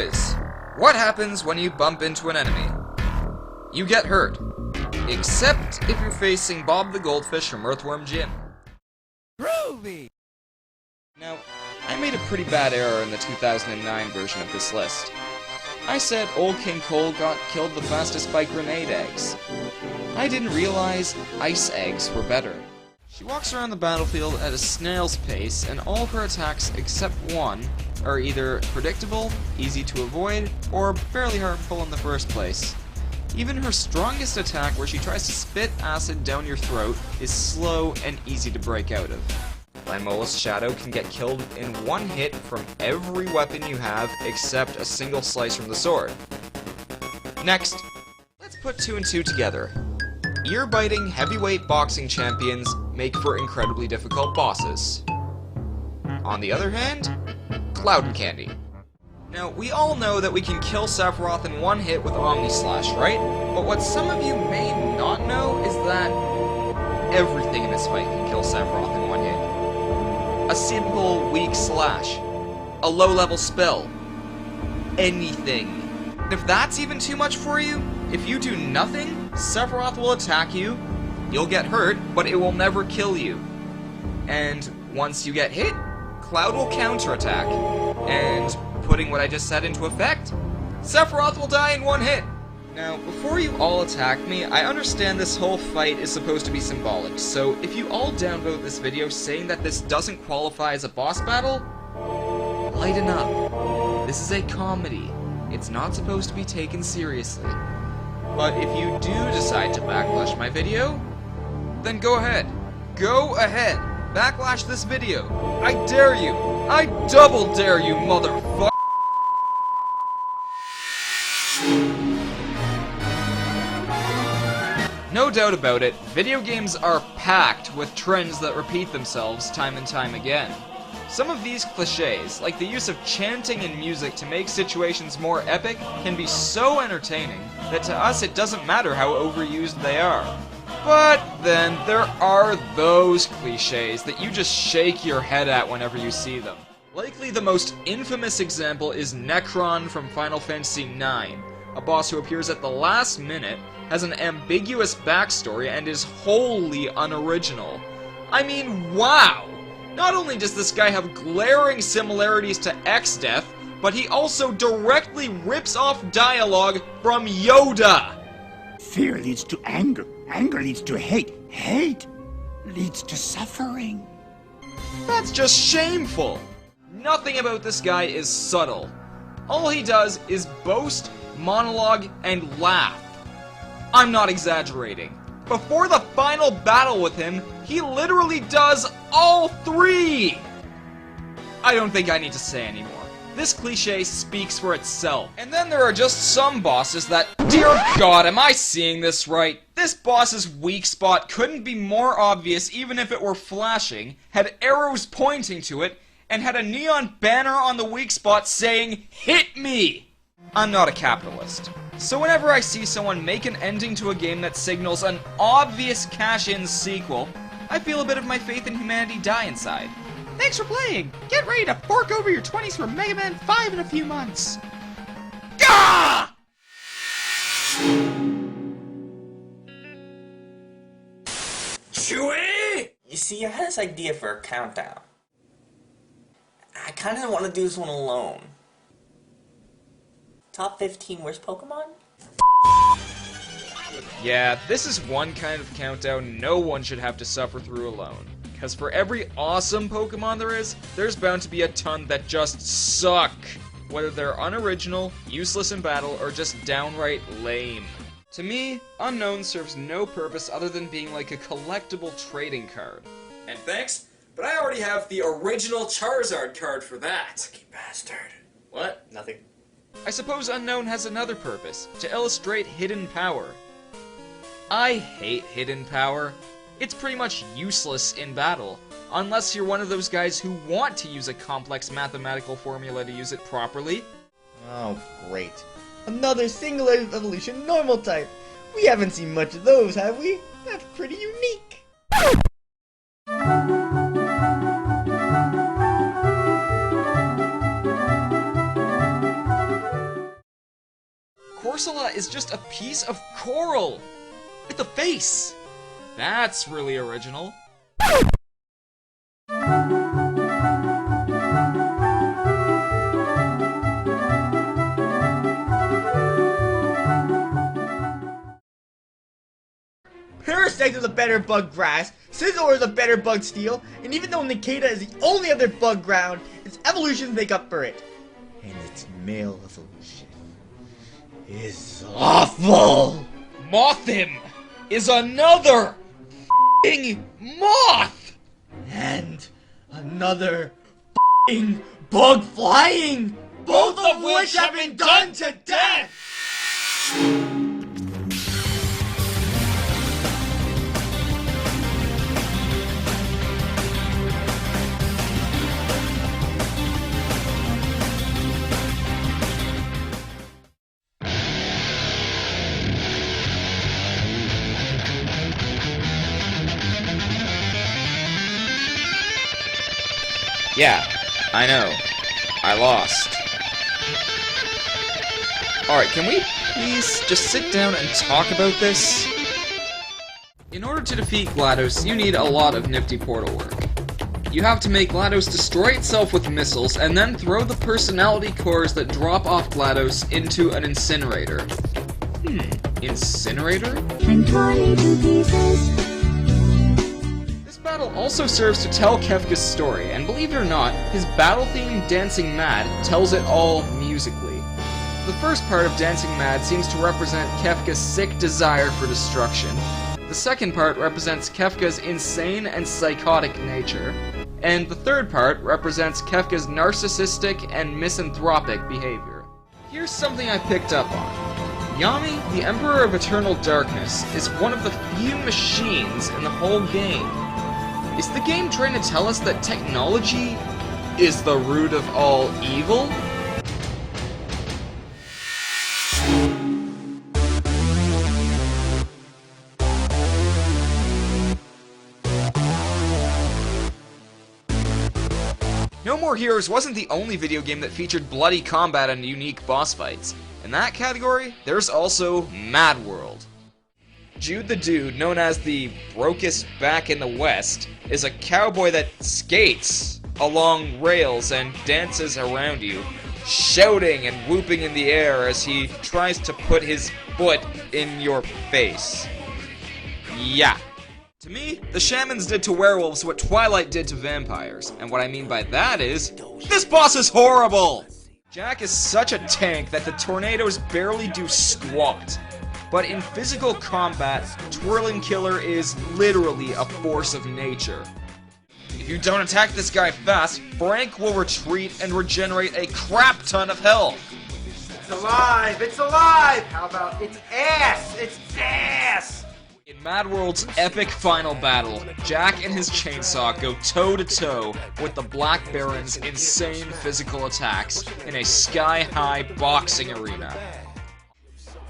quiz. What happens when you bump into an enemy? You get hurt. Except if you're facing Bob the Goldfish from Earthworm Jim. Groovy! Now, I made a pretty bad error in the 2009 version of this list. I said Old King Cole got killed the fastest by grenade eggs. I didn't realize ice eggs were better. She walks around the battlefield at a snail's pace, and all her attacks except one are either predictable, easy to avoid, or barely harmful in the first place. Even her strongest attack, where she tries to spit acid down your throat, is slow and easy to break out of. Landmola's Shadow can get killed in one hit from every weapon you have except a single slice from the sword. Next, let's put 2 and 2 together. Ear-biting heavyweight boxing champions make for incredibly difficult bosses. On the other hand, Cloud and Candy. Now, we all know that we can kill Sephiroth in one hit with Omni Slash, right? But what some of you may not know is that everything in this fight can kill Sephiroth in one hit. A simple weak slash, a low-level spell, anything. If that's even too much for you, if you do nothing, Sephiroth will attack you, you'll get hurt, but it will never kill you. And once you get hit, Cloud will counterattack. And putting what I just said into effect, Sephiroth will die in one hit. Now, before you all attack me, I understand this whole fight is supposed to be symbolic, so if you all downvote this video saying that this doesn't qualify as a boss battle, lighten up. This is a comedy. It's not supposed to be taken seriously. But if you do decide to backlash my video, then go ahead. Go ahead. Backlash this video. I dare you. I double dare you, motherfucker. No doubt about it, video games are packed with trends that repeat themselves time and time again. Some of these cliches, like the use of chanting and music to make situations more epic, can be so entertaining that to us it doesn't matter how overused they are. But then there are those cliches that you just shake your head at whenever you see them. Likely the most infamous example is Necron from Final Fantasy IX, a boss who appears at the last minute, has an ambiguous backstory, and is wholly unoriginal. I mean, wow! Not only does this guy have glaring similarities to X-Death, but he also directly rips off dialogue from Yoda! Fear leads to anger. Anger leads to hate. Hate leads to suffering. That's just shameful! Nothing about this guy is subtle. All he does is boast, monologue, and laugh. I'm not exaggerating. Before the final battle with him, he literally does all three! I don't think I need to say anymore. This cliche speaks for itself. And then there are just some bosses that, dear God, am I seeing this right? This boss's weak spot couldn't be more obvious even if it were flashing, had arrows pointing to it, and had a neon banner on the weak spot saying, "Hit me!" I'm not a capitalist. So whenever I see someone make an ending to a game that signals an obvious cash-in sequel, I feel a bit of my faith in humanity die inside. Thanks for playing! Get ready to fork over your 20s for Mega Man 5 in a few months! Gah! Chewie! You see, I had this idea for a countdown. I kinda want to do this one alone. Top 15 worst Pokemon? Yeah, this is one kind of countdown no one should have to suffer through alone. Because for every awesome Pokemon there is, there's bound to be a ton that just suck. Whether they're unoriginal, useless in battle, or just downright lame. To me, Unknown serves no purpose other than being like a collectible trading card. And thanks, but I already have the original Charizard card for that. Lucky bastard. What? Nothing. I suppose Unknown has another purpose, to illustrate hidden power. I hate hidden power. It's pretty much useless in battle, unless you're one of those guys who want to use a complex mathematical formula to use it properly. Oh, great. Another singular evolution normal type. We haven't seen much of those, have we? That's pretty unique. Corsola is just a piece of coral with a face. That's really original. Parasect is a better bug grass, Scizor is a better bug steel, and even though A.K.A is the only other bug ground, its evolutions make up for it. And its male evolution is awful! Mothim is another f***ing moth! And another f***ing bug flying! Both of which have been done to death! Yeah, I know. I lost. Alright, can we please just sit down and talk about this? In order to defeat GLaDOS, you need a lot of nifty portal work. You have to make GLaDOS destroy itself with missiles, and then throw the personality cores that drop off GLaDOS into an incinerator. Incinerator? And tiny to pieces. This battle also serves to tell Kefka's story, and believe it or not, his battle theme Dancing Mad tells it all musically. The first part of Dancing Mad seems to represent Kefka's sick desire for destruction. The second part represents Kefka's insane and psychotic nature. And the third part represents Kefka's narcissistic and misanthropic behavior. Here's something I picked up on. Yami, the Emperor of Eternal Darkness, is one of the few machines in the whole game. Is the game trying to tell us that technology is the root of all evil? No More Heroes wasn't the only video game that featured bloody combat and unique boss fights. In that category, there's also Mad World. Jude the Dude, known as the brokest back in the West, is a cowboy that skates along rails and dances around you, shouting and whooping in the air as he tries to put his foot in your face. Yeah. To me, the shamans did to werewolves what Twilight did to vampires, and what I mean by that is, this boss is horrible! Jack is such a tank that the tornadoes barely do squat. But in physical combat, Twirling Killer is literally a force of nature. If you don't attack this guy fast, Frank will retreat and regenerate a crap ton of health. It's alive! It's alive! How about it's ass? It's ass! In Mad World's epic final battle, Jack and his chainsaw go toe-to-toe with the Black Baron's insane physical attacks in a sky-high boxing arena.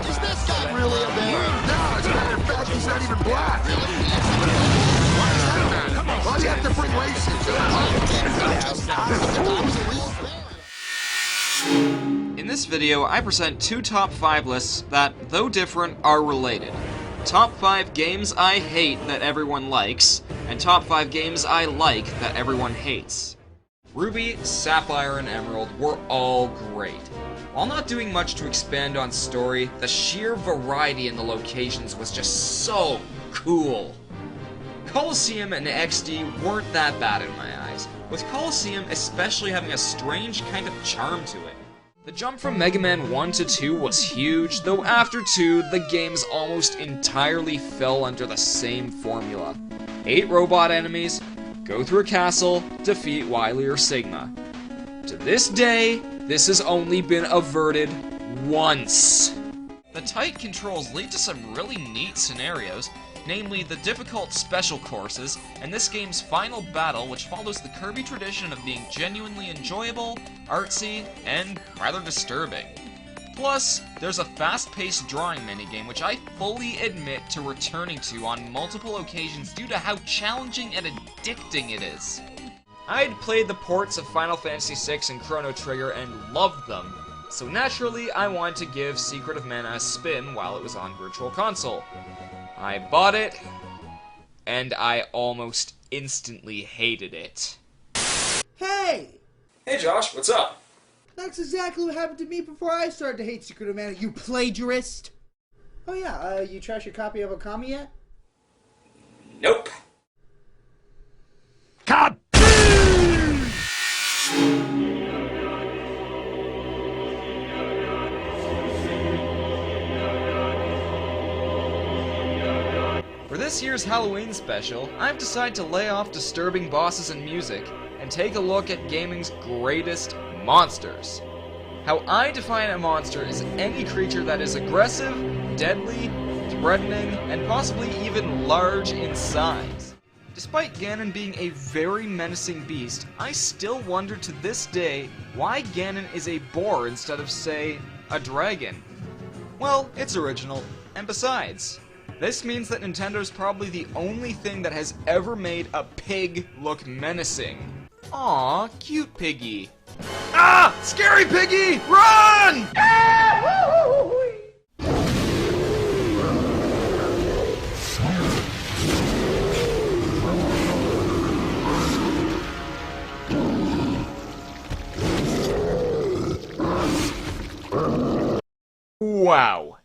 Is this guy really a bear? No, as a matter of fact, he's not even black. Why is that matter? Why do you have to bring race into it? In this video, I present two top 5 lists that, though different, are related. Top 5 games I hate that everyone likes, and top 5 games I like that everyone hates. Ruby, Sapphire, and Emerald were all great. While not doing much to expand on story, the sheer variety in the locations was just so cool. Colosseum and XD weren't that bad in my eyes, with Colosseum especially having a strange kind of charm to it. The jump from Mega Man 1 to 2 was huge, though after 2, the games almost entirely fell under the same formula. 8 robot enemies, go through a castle, defeat Wily or Sigma. To this day, this has only been averted once. The tight controls lead to some really neat scenarios, namely the difficult special courses, and this game's final battle, which follows the Kirby tradition of being genuinely enjoyable, artsy, and rather disturbing. Plus, there's a fast-paced drawing minigame which I fully admit to returning to on multiple occasions due to how challenging and addicting it is. I'd played the ports of Final Fantasy VI and Chrono Trigger and loved them, So naturally, I wanted to give Secret of Mana a spin while it was on Virtual Console. I bought it, and I almost instantly hated it. Hey! Hey Josh, what's up? That's exactly what happened to me before I started to hate Secret of Mana, you plagiarist! Oh yeah, you trashed your copy of A.K.A yet? Nope. God! For this year's Halloween special, I've decided to lay off disturbing bosses and music, and take a look at gaming's greatest monsters. How I define a monster is any creature that is aggressive, deadly, threatening, and possibly even large in size. Despite Ganon being a very menacing beast, I still wonder to this day why Ganon is a boar instead of, say, a dragon. Well, it's original, and besides, this means that Nintendo's probably the only thing that has ever made a pig look menacing. Aw, cute piggy. Ah! Scary piggy! Run! Wow.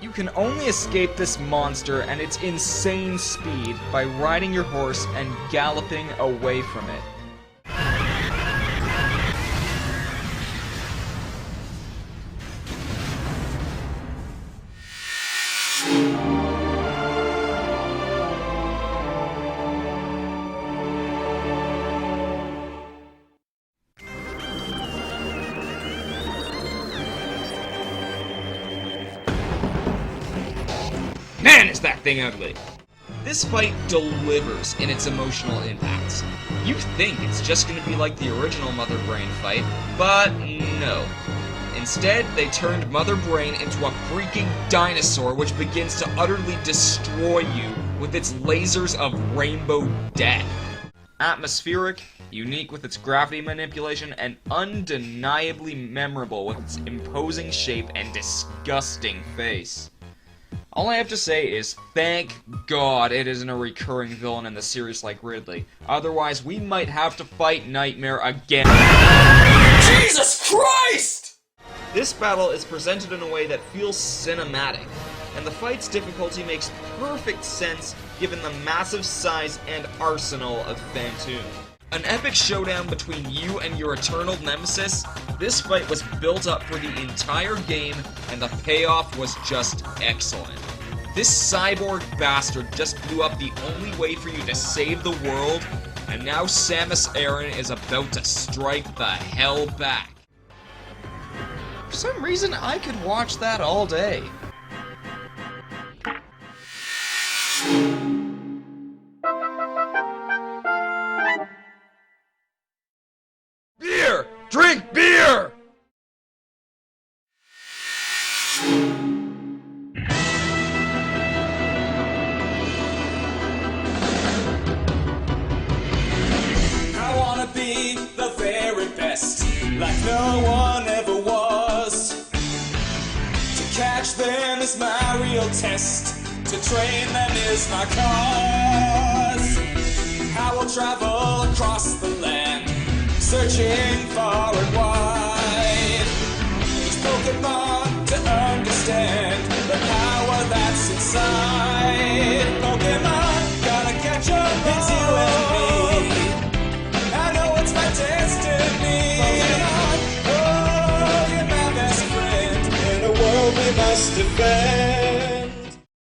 You can only escape this monster and its insane speed by riding your horse and galloping away from it. Man, is that thing ugly! This fight delivers in its emotional impacts. You think it's just gonna be like the original Mother Brain fight, but no. Instead, they turned Mother Brain into a freaking dinosaur which begins to utterly destroy you with its lasers of rainbow death. Atmospheric, unique with its gravity manipulation, and undeniably memorable with its imposing shape and disgusting face. All I have to say is, thank God it isn't a recurring villain in the series like Ridley. Otherwise, we might have to fight Nightmare again. Jesus Christ! This battle is presented in a way that feels cinematic, and the fight's difficulty makes perfect sense given the massive size and arsenal of Phantoon. An epic showdown between you and your eternal nemesis, this fight was built up for the entire game, and the payoff was just excellent. This cyborg bastard just blew up the only way for you to save the world, and now Samus Aran is about to strike the hell back. For some reason, I could watch that all day. Beer! Drink beer! I wanna be the very best, like no one ever was. To catch them is my real test, to train them is my cause. I will travel across the land, searching far and wide, each Pokemon to understand.